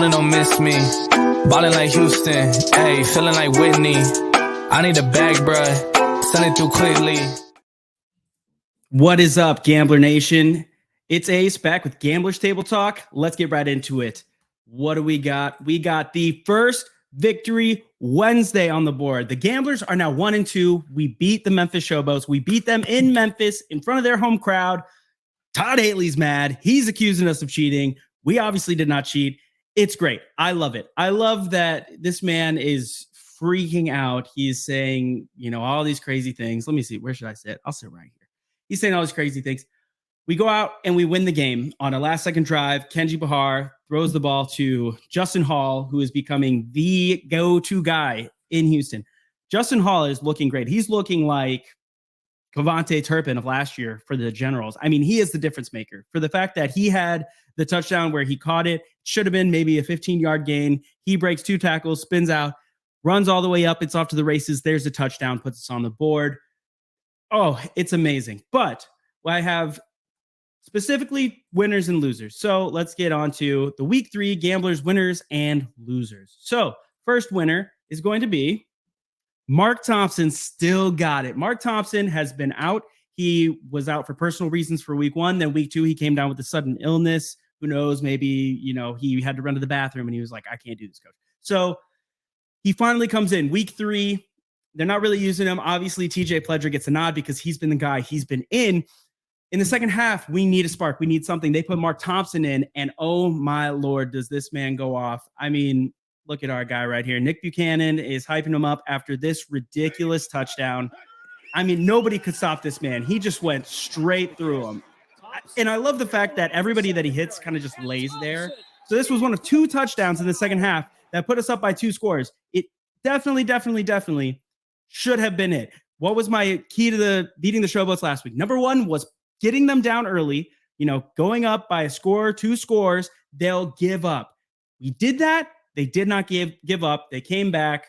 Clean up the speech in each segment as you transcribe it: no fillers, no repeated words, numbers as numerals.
Golden don't miss me. Ballin' like Houston. Ayy, feeling like Whitney. I need a bag, bruh. Send it through quickly. What is up, Gambler Nation? It's Ace back with Gambler's Table Talk. Let's get right into it. What do we got? We got the first Victory Wednesday on the board. The Gamblers are now 1-2. We beat the Memphis Showboats. We beat them in Memphis in front of their home crowd. Todd Haley's mad. He's accusing us of cheating. We obviously did not cheat. It's great. I love it. I love that this man is freaking out. He's saying, all these crazy things. Let me see. Where should I sit? I'll sit right here. He's saying all these crazy things. We go out and we win the game on a last-second drive. Kenji Bahar throws the ball to Justin Hall, who is becoming the go-to guy in Houston. Justin Hall is looking great. He's looking like Cavante Turpin of last year for the Generals. I mean, he is the difference maker. For the fact that he had the touchdown where he caught it, should have been maybe a 15-yard gain. He breaks 2 tackles, spins out, runs all the way up. It's off to the races. There's a touchdown, puts us on the board. Oh, it's amazing. But I have specifically winners and losers. So let's get on to the week 3 Gamblers, winners and losers. So first winner is going to be Mark Thompson. Still got it. Mark Thompson has been out. He was out for personal reasons for week 1. Then week 2, he came down with a sudden illness. Who knows? Maybe, he had to run to the bathroom and he was like, I can't do this, coach. So he finally comes in week 3. They're not really using him. Obviously, TJ Pledger gets a nod because he's been the guy. He's been in. In the second half, we need a spark. We need something. They put Mark Thompson in, and oh my Lord, does this man go off. I mean, look at our guy right here. Nick Buchanan is hyping him up after this ridiculous touchdown. I mean, nobody could stop this man. He just went straight through him. And I love the fact that everybody that he hits kind of just lays there. So this was one of 2 touchdowns in the second half that put us up by 2 scores. It definitely should have been it. What was my key to beating the Showboats last week? Number 1 was getting them down early, going up by a score, 2 scores, they'll give up. We did that. They did not give up. They came back,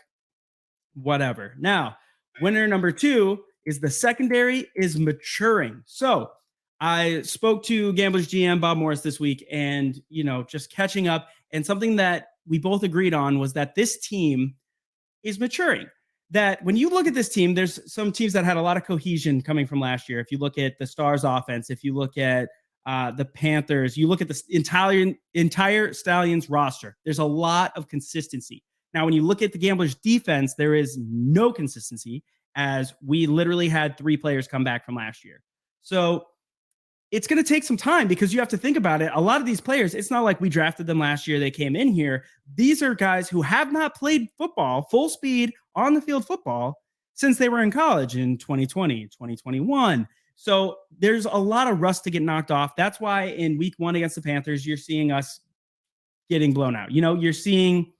whatever. Now, winner number 2 is the secondary is maturing. So I spoke to Gamblers GM Bob Morris this week and, just catching up. And something that we both agreed on was that this team is maturing. That when you look at this team, there's some teams that had a lot of cohesion coming from last year. If you look at the Stars offense, if you look at the Panthers, you look at the entire Stallions roster, there's a lot of consistency. Now, when you look at the Gamblers defense, there is no consistency as we literally had 3 players come back from last year. So it's going to take some time because you have to think about it. A lot of these players, it's not like we drafted them last year. They came in here. These are guys who have not played football, full speed on the field football since they were in college in 2020, 2021. So there's a lot of rust to get knocked off. That's why in week 1 against the Panthers, you're seeing us getting blown out. You're seeing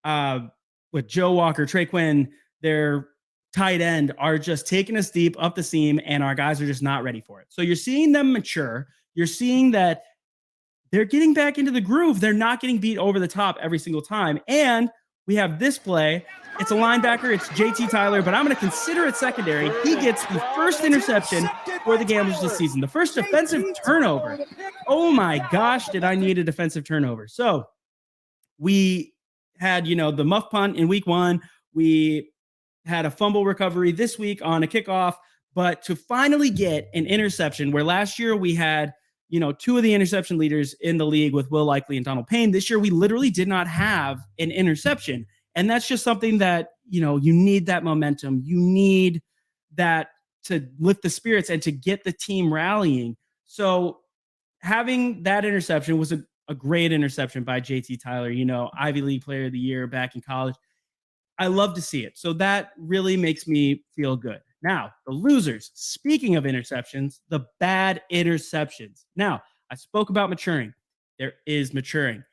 with Joe Walker, Trey Quinn, their tight end are just taking us deep up the seam, and our guys are just not ready for it. So you're seeing them mature. You're seeing that they're getting back into the groove. They're not getting beat over the top every single time. And we have this play. It's a linebacker. It's JT Tyler, but I'm going to consider it secondary. He gets the first interception for the Gamblers this season, the first defensive turnover. Oh my gosh, did I need a defensive turnover? So we had, the muff punt in week 1. We had a fumble recovery this week on a kickoff, but to finally get an interception where last year we had, 2 of the interception leaders in the league with Will Likely and Donald Payne. This year we literally did not have an interception. And that's just something that, you need that momentum. You need that to lift the spirits and to get the team rallying. So having that interception was a great interception by JT Tyler, Ivy League player of the year back in college. I love to see it. So that really makes me feel good. Now, the losers, speaking of interceptions, the bad interceptions. Now, I spoke about maturing. There is maturing.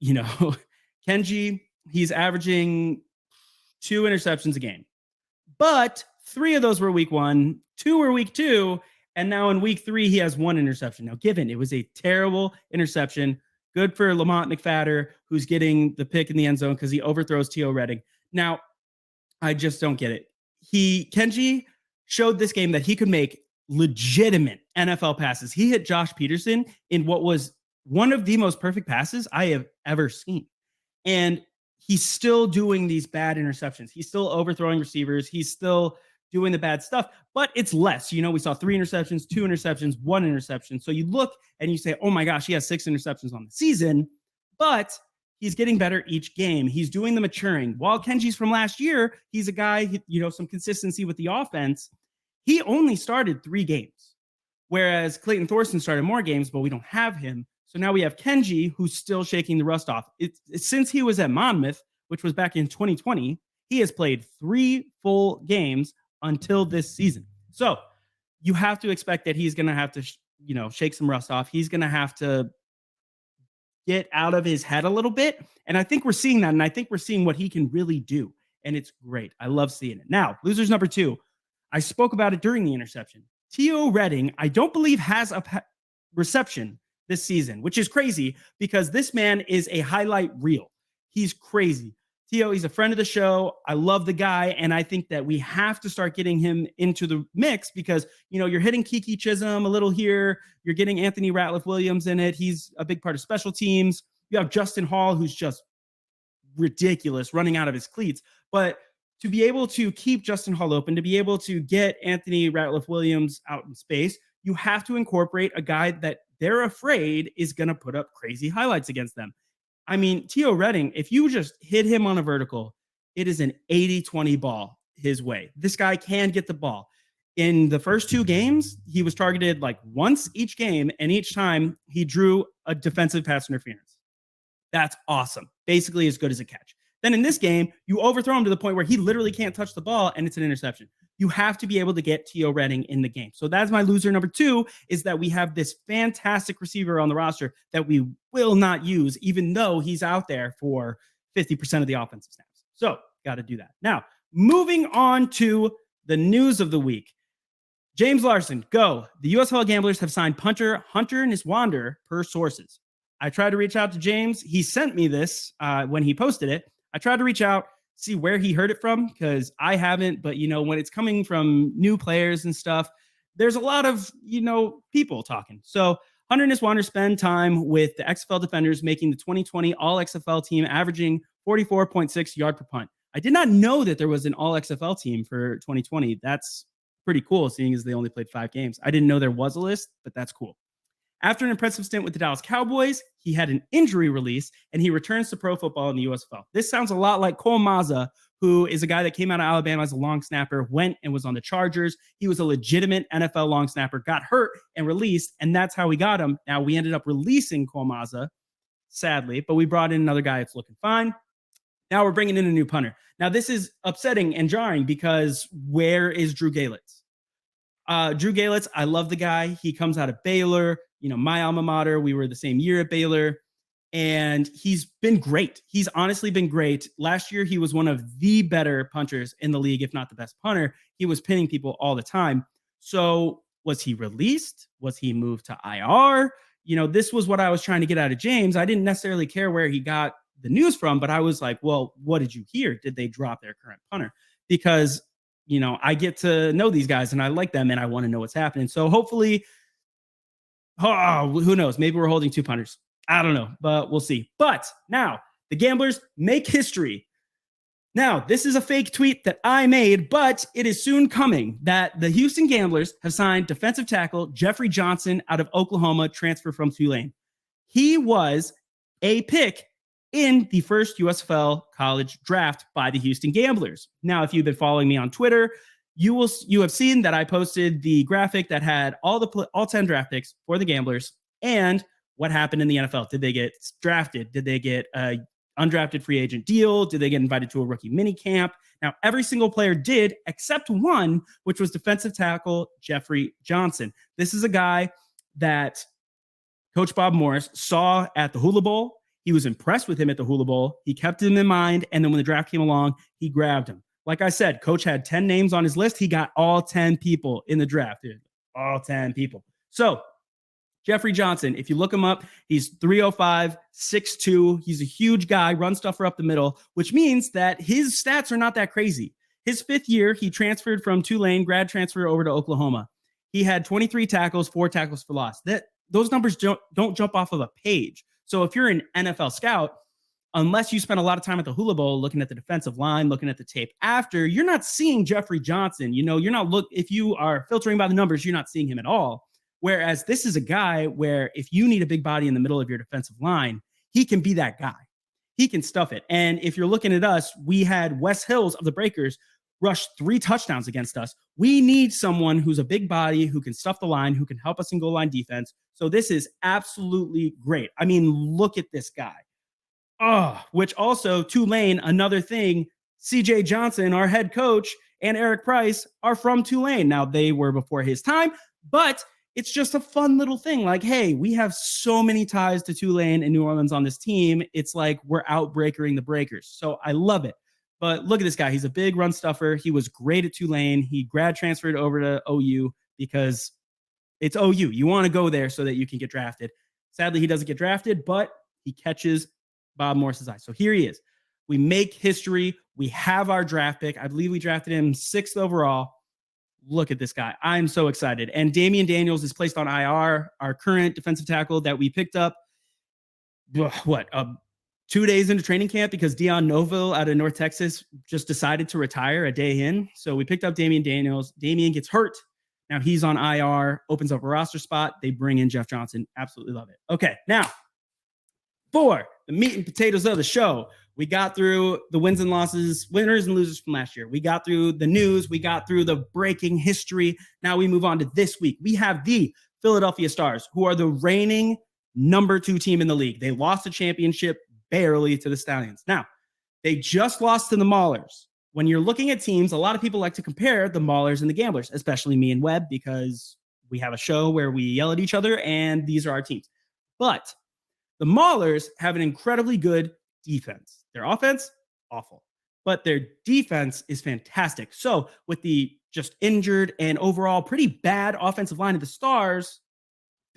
Kenji, he's averaging 2 interceptions a game. But 3 of those were week 1, 2 were week 2, and now in week 3, he has 1 interception. Now, given it was a terrible interception, good for Lamont McFadder, who's getting the pick in the end zone because he overthrows T.O. Redding. Now, I just don't get it. Kenji showed this game that he could make legitimate NFL passes. He hit Josh Peterson in what was one of the most perfect passes I have ever seen. And he's still doing these bad interceptions. He's still overthrowing receivers. He's still doing the bad stuff, but it's less. We saw 3 interceptions, 2 interceptions, 1 interception. So you look and you say, oh my gosh, he has 6 interceptions on the season, but he's getting better each game. He's doing the maturing. While Kenji's from last year, he's a guy, some consistency with the offense. He only started 3 games, whereas Clayton Thorson started more games, but we don't have him. So now we have Kenji, who's still shaking the rust off. Since he was at Monmouth, which was back in 2020, he has played 3 full games until this season. So you have to expect that he's going to have to, shake some rust off. He's going to have to get out of his head a little bit. And I think we're seeing that. And I think we're seeing what he can really do. And it's great. I love seeing it. Now, losers number 2. I spoke about it during the interception. T.O. Redding, I don't believe has a reception this season, which is crazy because this man is a highlight reel. He's crazy. T.O., he's a friend of the show. I love the guy. And I think that we have to start getting him into the mix because, you're hitting Kiki Chisholm a little here. You're getting Anthony Ratliff-Williams in it. He's a big part of special teams. You have Justin Hall, who's just ridiculous, running out of his cleats. But to be able to keep Justin Hall open, to be able to get Anthony Ratliff-Williams out in space, you have to incorporate a guy that they're afraid is going to put up crazy highlights against them. I mean, T.O. Redding, if you just hit him on a vertical, it is an 80-20 ball his way. This guy can get the ball. In the first 2 games, he was targeted like once each game, and each time he drew a defensive pass interference. That's awesome. Basically as good as a catch. Then in this game, you overthrow him to the point where he literally can't touch the ball, and it's an interception. You have to be able to get T.O. Redding in the game. So that's my loser number 2, is that we have this fantastic receiver on the roster that we will not use, even though he's out there for 50% of the offensive snaps. So got to do that. Now, moving on to the news of the week. James Larson, go. The USFL Gamblers have signed punter Hunter Niswander per sources. I tried to reach out to James. He sent me this when he posted it. I tried to reach out, see where he heard it from, because I haven't. But, when it's coming from new players and stuff, there's a lot of, people talking. So Hunter Niswander spent time with the XFL defenders, making the 2020 All XFL team, averaging 44.6 yard per punt. I did not know that there was an All XFL team for 2020. That's pretty cool, seeing as they only played 5 games. I didn't know there was a list, but that's cool. After an impressive stint with the Dallas Cowboys, he had an injury release, and he returns to pro football in the USFL. This sounds a lot like Cole Mazza, who is a guy that came out of Alabama as a long snapper, went and was on the Chargers. He was a legitimate NFL long snapper, got hurt and released, and that's how we got him. Now, we ended up releasing Cole Mazza, sadly, but we brought in another guy that's looking fine. Now we're bringing in a new punter. Now, this is upsetting and jarring because where is Drew Galitz? Drew Galitz, I love the guy. He comes out of Baylor, my alma mater. We were the same year at Baylor, and he's been great. He's honestly been great. Last year, he was one of the better punters in the league, if not the best punter. He was pinning people all the time. So was he released? Was he moved to IR? This was what I was trying to get out of James. I didn't necessarily care where he got the news from, but I was like, well, what did you hear? Did they drop their current punter? Because I get to know these guys and I like them and I want to know what's happening. So hopefully, who knows? Maybe we're holding 2 punters. I don't know, but we'll see. But now the Gamblers make history. Now, this is a fake tweet that I made, but it is soon coming that the Houston Gamblers have signed defensive tackle Jeffrey Johnson out of Oklahoma, transfer from Tulane. He was a pick in the first USFL college draft by the Houston Gamblers. Now, if you've been following me on Twitter, you have seen that I posted the graphic that had all 10 draft picks for the Gamblers and what happened in the NFL. Did they get drafted? Did they get a undrafted free agent deal? Did they get invited to a rookie mini camp? Now, every single player did except one, which was defensive tackle Jeffrey Johnson. This is a guy that Coach Bob Morris saw at the Hula Bowl. He was impressed with him at the Hula Bowl. He kept him in mind. And then when the draft came along, he grabbed him. Like I said, Coach had 10 names on his list. He got all 10 people in the draft, dude. All 10 people. So Jeffrey Johnson, if you look him up, he's 305, 6'2". He's a huge guy, runs stuff up the middle, which means that his stats are not that crazy. His 5th year, he transferred from Tulane, grad transfer over to Oklahoma. He had 23 tackles, 4 tackles for loss. Those numbers don't jump off of a page. So if you're an NFL scout, unless you spend a lot of time at the Hula Bowl looking at the defensive line, looking at the tape after, you're not seeing Jeffrey Johnson. You're not if you are filtering by the numbers, you're not seeing him at all. Whereas this is a guy where if you need a big body in the middle of your defensive line, he can be that guy. He can stuff it. And if you're looking at us, we had Wes Hills of the Breakers rush 3 touchdowns against us. We need someone who's a big body, who can stuff the line, who can help us in goal line defense. So this is absolutely great. I mean, look at this guy. Which also Tulane, another thing, CJ Johnson, our head coach, and Eric Price are from Tulane. Now, they were before his time, but it's just a fun little thing. Like, hey, we have so many ties to Tulane and New Orleans on this team. It's like we're outbreakering the Breakers. So I love it. But look at this guy. He's a big run stuffer. He was great at Tulane. He grad transferred over to OU because it's OU. You want to go there so that you can get drafted. Sadly, he doesn't get drafted, but he catches Bob Morris's eye. So here he is. We make history. We have our draft pick. I believe we drafted him 6th overall. Look at this guy. I'm so excited. And Damian Daniels is placed on IR, our current defensive tackle that we picked up, 2 days into training camp because Dion Noville out of North Texas just decided to retire a day in. So we picked up Damian Daniels. Damian gets hurt. Now he's on IR, opens up a roster spot. They bring in Jeff Johnson. Absolutely love it. Okay, now for the meat and potatoes of the show, we got through the wins and losses, winners and losers from last year. We got through the news. We got through the breaking history. Now we move on to this week. We have the Philadelphia Stars, who are the reigning number 2 team in the league. They lost the championship barely to the Stallions. Now, they just lost to the Maulers. When you're looking at teams, a lot of people like to compare the Maulers and the Gamblers, especially me and Webb, because we have a show where we yell at each other, and these are our teams. But the Maulers have an incredibly good defense. Their offense, awful. But their defense is fantastic. So with the just injured and overall pretty bad offensive line of the Stars,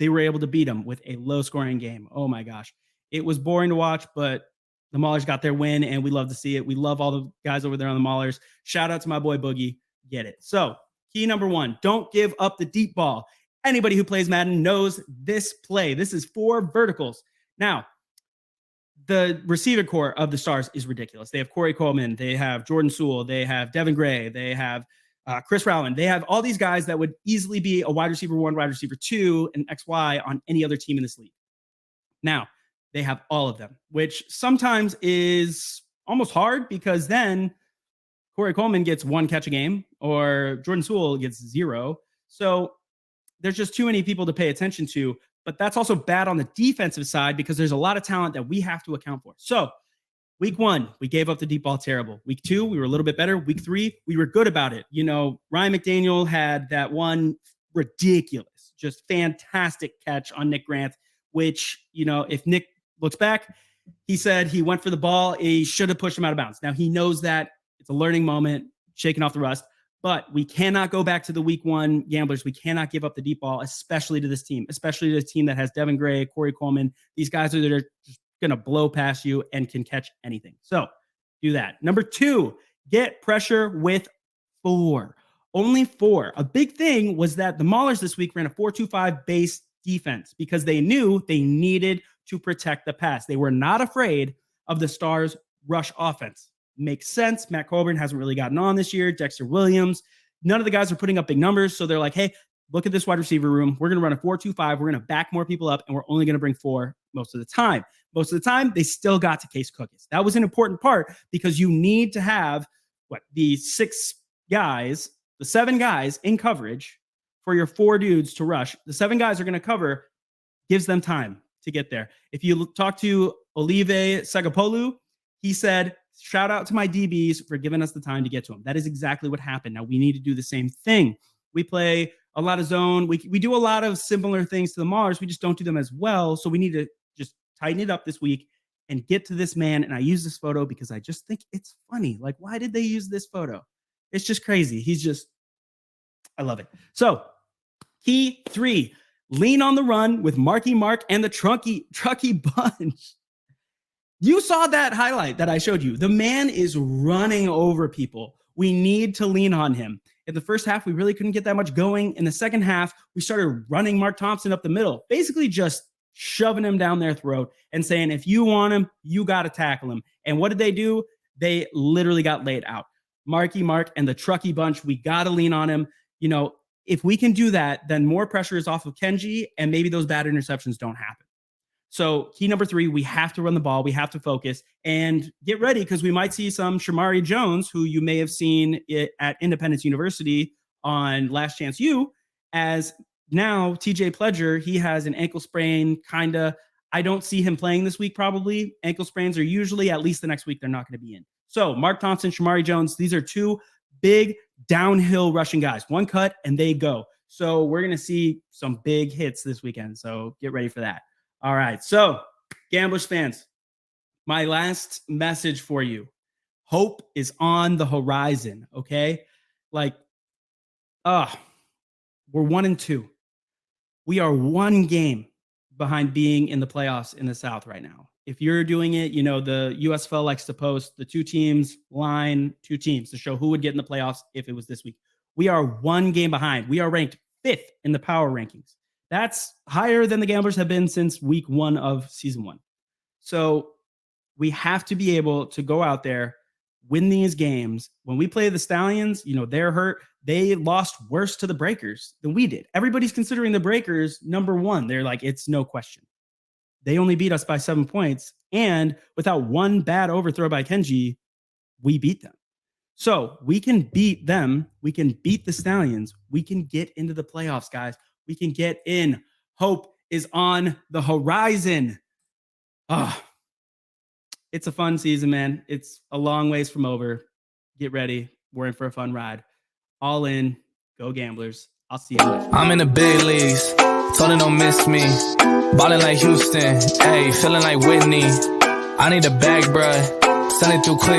they were able to beat them with a low-scoring game. Oh, my gosh. It was boring to watch, but the Maulers got their win, and we love to see it. We love all the guys over there on the Maulers. Shout out to my boy Boogie. Get it. So key number 1, don't give up the deep ball. Anybody who plays Madden knows this play. This is 4 verticals. Now, the receiver core of the Stars is ridiculous. They have Corey Coleman. They have Jordan Sewell. They have Devin Gray. They have Chris Rowland. They have all these guys that would easily be a wide receiver 1, wide receiver 2, and XY on any other team in this league. Now, they have all of them, which sometimes is almost hard because then Corey Coleman gets 1 catch a game or Jordan Sewell gets 0. So there's just too many people to pay attention to. But that's also bad on the defensive side because there's a lot of talent that we have to account for. So week 1, we gave up the deep ball terrible. Week 2, we were a little bit better. Week 3, we were good about it. Ryan McDaniel had that one ridiculous, just fantastic catch on Nick Grant, which, if Nick looks back, he said he went for the ball. He should have pushed him out of bounds. Now he knows that it's a learning moment, shaking off the rust. But we cannot go back to the week 1 Gamblers. We cannot give up the deep ball, especially to this team, especially to a team that has Devin Gray, Corey Coleman. These guys are just going to blow past you and can catch anything. So do that. Number 2, get pressure with 4. Only 4. A big thing was that the Maulers this week ran a 4-2-5 base defense because they knew they needed to protect the pass. They were not afraid of the Stars' rush offense. Makes sense. Matt Colburn hasn't really gotten on this year. Dexter Williams. None of the guys are putting up big numbers. So they're like, hey, look at this wide receiver room. We're going to run a 4-2-5. We're going to back more people up, and we're only going to bring 4 most of the time. Most of the time, they still got to Case Cookus. That was an important part because you need to have the 7 guys in coverage for your 4 dudes to rush. The 7 guys are going to cover, gives them time to get there. If you talk to Olive Sagapolu, he said, shout out to my DBs for giving us the time to get to him. That is exactly what happened. Now we need to do the same thing. We play a lot of zone. We do a lot of similar things to the Maulers. We just don't do them as well. So we need to just tighten it up this week and get to this man. And I use this photo because I just think it's funny. Like, why did they use this photo? It's just crazy. I love it. So key 3, lean on the run with Marky Mark and the Trucky Bunch. You saw that highlight that I showed you. The man is running over people. We need to lean on him. In the first half, we really couldn't get that much going. In the second half, we started running Mark Thompson up the middle, basically just shoving him down their throat and saying, if you want him, you got to tackle him. And what did they do? They literally got laid out. Marky Mark and the Truckee bunch, we got to lean on him. You know, if we can do that, then more pressure is off of Kenji and maybe those bad interceptions don't happen. So key number 3, we have to run the ball. We have to focus and get ready because we might see some Shamari Jones, who you may have seen at Independence University on Last Chance U, as now TJ Pledger, he has an ankle sprain, kind of. I don't see him playing this week, probably. Ankle sprains are usually, at least the next week, they're not going to be in. So Mark Thompson, Shamari Jones, these are 2 big downhill rushing guys. One cut and they go. So we're going to see some big hits this weekend. So get ready for that. All right. So Gamblers fans, my last message for you. Hope is on the horizon. Okay. Like, we're 1-2. We are 1 game behind being in the playoffs in the South right now. If you're doing it, you know, the USFL likes to post the 2 teams line, 2 teams to show who would get in the playoffs if it was this week. We are 1 game behind. We are ranked 5th in the power rankings. That's higher than the Gamblers have been since week 1 of season 1. So we have to be able to go out there, win these games. When we play the Stallions, you know, they're hurt. They lost worse to the Breakers than we did. Everybody's considering the Breakers number 1. They're like, it's no question. They only beat us by 7 points. And without 1 bad overthrow by Kenji, we beat them. So we can beat them. We can beat the Stallions. We can get into the playoffs, guys. We can get in. Hope is on the horizon. It's a fun season, man. It's a long ways from over. Get ready. We're in for a fun ride. All in. Go Gamblers. I'll see you later. I'm in the big leagues. Told her don't miss me. Ballin' like Houston. Hey, feeling like Whitney. I need a bag, bruh. Send it through quick.